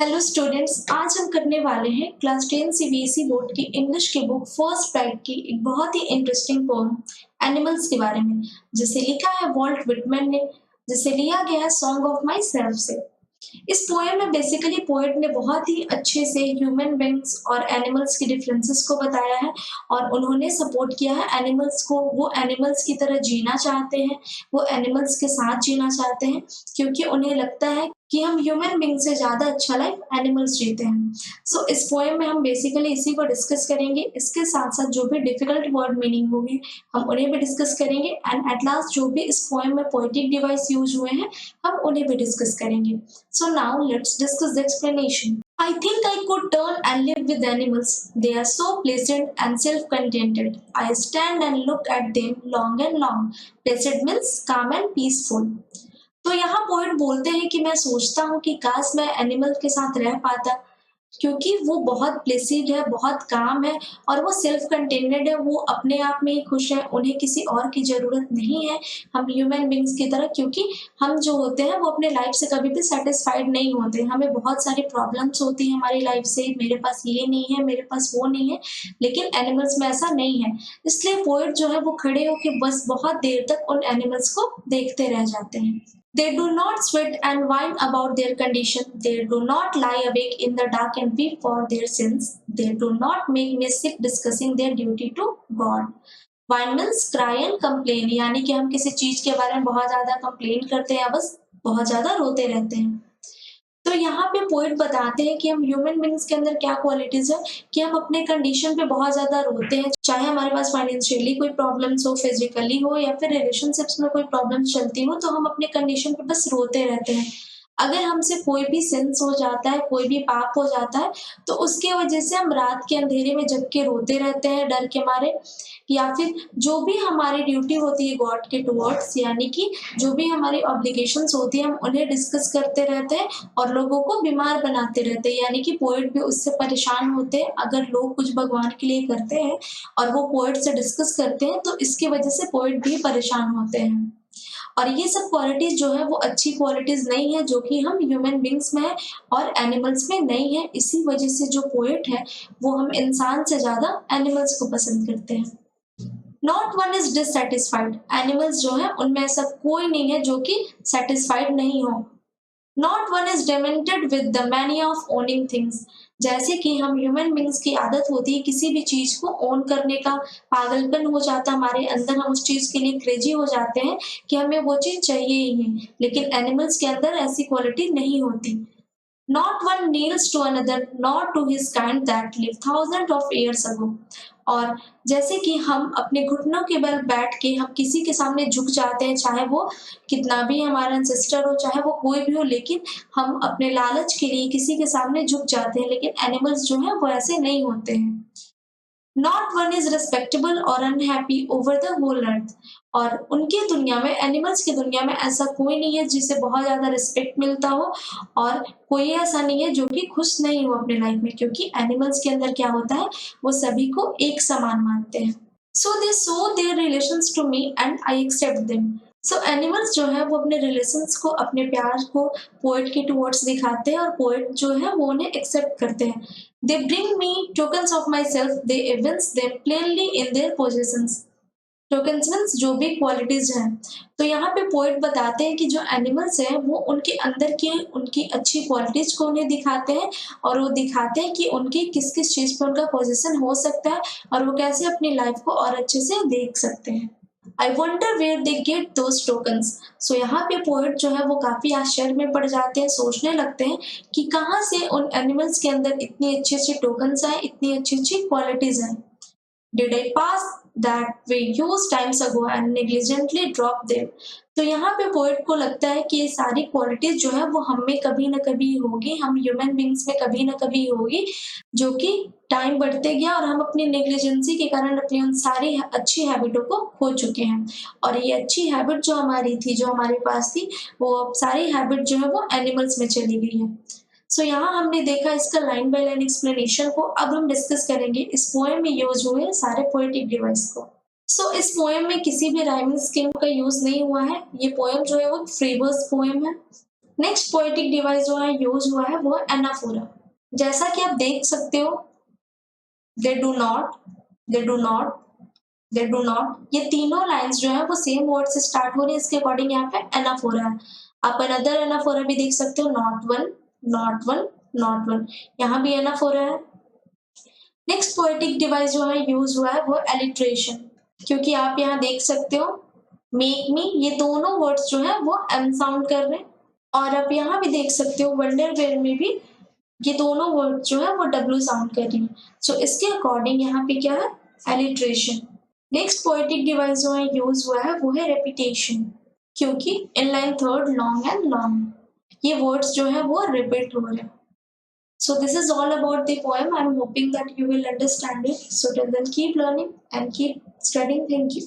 Hello students, आज हम करने वाले हैं क्लास 10 सीबीएसई बोर्ड की इंग्लिश की बुक फर्स्ट राइट की एक बहुत ही इंटरेस्टिंग पोम एनिमल्स के बारे में, जिसे लिखा है वॉल्ट विटमैन ने, जिसे लिया गया है सॉन्ग ऑफ माई सेल्फ से। इस पोएम में बेसिकली पोएट ने बहुत ही अच्छे से ह्यूमन बींग्स और एनिमल्स के डिफरेंसेस को बताया है और उन्होंने सपोर्ट किया है एनिमल्स को। वो एनिमल्स की तरह जीना चाहते हैं, वो एनिमल्स के साथ जीना चाहते हैं, क्योंकि उन्हें लगता है कि हम ह्यूमन बींग से ज़्यादा अच्छा लाइफ एनिमल्स जीते हैं। सो इस पोएम में हम बेसिकली इसी को डिस्कस करेंगे। इसके साथ साथ जो भी डिफिकल्ट वर्ड मीनिंग होगी हम उन्हें भी डिस्कस करेंगे एंड एट लास्ट जो भी इस पोएम में पोएटिक डिवाइस यूज हुए हैं हम उन्हें भी डिस्कस करेंगे। So now let's discuss the explanation. I think I could turn and live with animals. They are so pleasant and self-contented. I stand and look at them long and long. Placid means calm and peaceful. तो यहाँ poet बोलते हैं कि मैं सोचता हूँ कि काश मैं एनिमल के साथ रह पाता, क्योंकि वो बहुत प्लेसिड है, बहुत काम है और वो सेल्फ कंटेनेड है। वो अपने आप में ही खुश है, उन्हें किसी और की ज़रूरत नहीं है हम ह्यूमन बींग्स की तरह, क्योंकि हम जो होते हैं वो अपने लाइफ से कभी भी सेटिस्फाइड नहीं होते। हमें बहुत सारी प्रॉब्लम्स होती हैं हमारी लाइफ से, मेरे पास ये नहीं है, मेरे पास वो नहीं है, लेकिन एनिमल्स में ऐसा नहीं है। इसलिए पोएट जो है वो खड़े होकर बस बहुत देर तक उन एनिमल्स को देखते रह जाते हैं। They do not sweat and whine about their condition. They do not lie awake in the dark and weep for their sins. They do not make me sick discussing their duty to God. Whine means cry and complain, यानी कि हम किसी चीज के बारे में बहुत ज्यादा कंप्लेन करते हैं, बस बहुत ज्यादा रोते रहते हैं। तो यहाँ पे पोएट बताते हैं कि हम ह्यूमन बींग्स के अंदर क्या क्वालिटीज है कि हम अपने कंडीशन पे बहुत ज्यादा रोते हैं, चाहे हमारे पास फाइनेंशियली कोई प्रॉब्लम्स हो, फिजिकली हो या फिर रिलेशनशिप्स में कोई प्रॉब्लम चलती हो, तो हम अपने कंडीशन पे बस रोते रहते हैं। अगर हमसे कोई भी सिंस हो जाता है, कोई भी पाप हो जाता है, तो उसके वजह से हम रात के अंधेरे में जग के रोते रहते हैं डर के मारे, या फिर जो भी हमारी ड्यूटी होती है गॉड के टुवर्ड्स, यानी कि जो भी हमारी ऑब्लिगेशंस होती है हम उन्हें डिस्कस करते रहते हैं और लोगों को बीमार बनाते रहते हैं। यानी कि पोएट भी उससे परेशान होते हैं अगर लोग कुछ भगवान के लिए करते हैं और वो पोएट से डिस्कस करते हैं, तो इसकी वजह से पोएट भी परेशान होते हैं। और ये सब क्वालिटीज जो है वो अच्छी क्वालिटीज नहीं है जो कि हम ह्यूमन बींग्स में है और एनिमल्स में नहीं है। इसी वजह से जो पोएट है वो हम इंसान से ज्यादा एनिमल्स को पसंद करते हैं। Not one is dissatisfied, animals जो है उनमें ऐसा कोई नहीं है जो कि सेटिस्फाइड नहीं हो। Not one is demented with the mania of owning things, जैसे कि हम ह्यूमन बींग्स की आदत होती है किसी भी चीज को ओन करने का, पागलपन हो जाता हमारे अंदर, हम उस चीज के लिए क्रेजी हो जाते हैं कि हमें वो चीज चाहिए ही है, लेकिन एनिमल्स के अंदर ऐसी क्वालिटी नहीं होती। Not one kneels to another, nor to his kind that lived thousands of years ago. और जैसे कि हम अपने घुटनों के बल बैठ के हम किसी के सामने झुक जाते हैं, चाहे वो कितना भी हमारा एंसेस्टर हो, चाहे वो कोई भी हो, लेकिन हम अपने लालच के लिए किसी के सामने झुक जाते हैं, लेकिन एनिमल्स जो है वो ऐसे नहीं होते हैं। नॉट वन इज रिस्पेक्टेबल और unhappy over the whole earth, और उनकी दुनिया में, एनिमल्स की दुनिया में ऐसा कोई नहीं है जिसे बहुत ज्यादा रिस्पेक्ट मिलता हो और कोई ऐसा नहीं है जो कि खुश नहीं हो अपने लाइफ में, क्योंकि एनिमल्स के अंदर क्या होता है वो सभी को एक समान मानते हैं। So they show their relations to me and I accept them. So animals जो है वो अपने रिलेशंस को, अपने प्यार को पोएट के टुवर्ड्स दिखाते हैं और पोएट जो है वो उन्हें एक्सेप्ट करते हैं। They bring me tokens of myself, they evince them plainly in their possessions. Tokens means जो भी क्वालिटीज हैं। तो यहाँ पे पोएट बताते हैं कि जो एनिमल्स हैं वो उनके अंदर की उनकी अच्छी क्वालिटीज को उन्हें दिखाते हैं और वो दिखाते हैं कि उनकी किस किस चीज पे उनका पोजीशन हो सकता है और वो कैसे अपनी लाइफ को और अच्छे से देख सकते हैं। I wonder where they get those tokens. So यहाँ पे पोएट जो है वो काफी आश्चर्य में पड़ जाते हैं, सोचने लगते हैं कि कहाँ से उन एनिमल्स के अंदर इतनी अच्छी अच्छी टोकन्स आए, इतनी अच्छी अच्छी क्वालिटीज हैं। Did I pass that we used times ago and negligently dropped them? तो यहाँ पे पोएट को लगता है कि ये सारी क्वालिटीज जो है वो हम में कभी न कभी होगी, हम ह्यूमन बींग्स में कभी न कभी होगी, जो कि टाइम बढ़ते गया और हम अपनी नेग्लिजेंसी के कारण अपनी उन सारी अच्छी हैबिटों को खो चुके हैं। और ये अच्छी हैबिट जो हमारी थी, जो हमारे पास थी, वो अब सारी हैबिट जो है वो एनिमल्स में चली गई है। सो यहाँ हमने देखा इसका लाइन बाय लाइन एक्सप्लेनेशन को। अब हम डिस्कस करेंगे इस पोएम में यूज हुए सारे पोएटिक डिवाइस को। सो इस पोएम में किसी भी राइमिंग स्कीम का यूज नहीं हुआ है। ये पोएम जो है वो फ्री वर्स पोएम है। नेक्स्ट पोएटिक डिवाइस जो है यूज हुआ है वो है एनाफोरा। जैसा कि आप देख सकते हो, they do not, they do not, they do not, ये तीनों लाइंस जो है वो सेम वर्ड से स्टार्ट हो रही है, इसके अकॉर्डिंग यहाँ पे एनाफोरा है। आप अनदर एनाफोरा भी देख सकते हो, not one, not one, not one, यहाँ भी एनाफोरा है। नेक्स्ट पोएटिक डिवाइस जो है यूज हुआ है वो एलिट्रेशन, क्योंकि आप यहाँ देख सकते हो मेक मी, ये दोनों वर्ड्स जो है वो एम साउंड कर रहे हैं, और आप यहाँ भी देख सकते हो वंडर वेयर में भी ये दोनों वर्ड जो है वो डब्ल्यू साउंड कर रही है। सो इसके अकॉर्डिंग यहाँ पे क्या है, एलिट्रेशन। नेक्स्ट पोएटिक डिवाइस जो है यूज हुआ है वो है रेपिटेशन, क्योंकि in line third long and long ये वर्ड्स जो है वो रिपीट हो रहे हैं। So this is all about the poem. I'm hoping that you will understand it. So till then keep learning and keep studying. Thank you.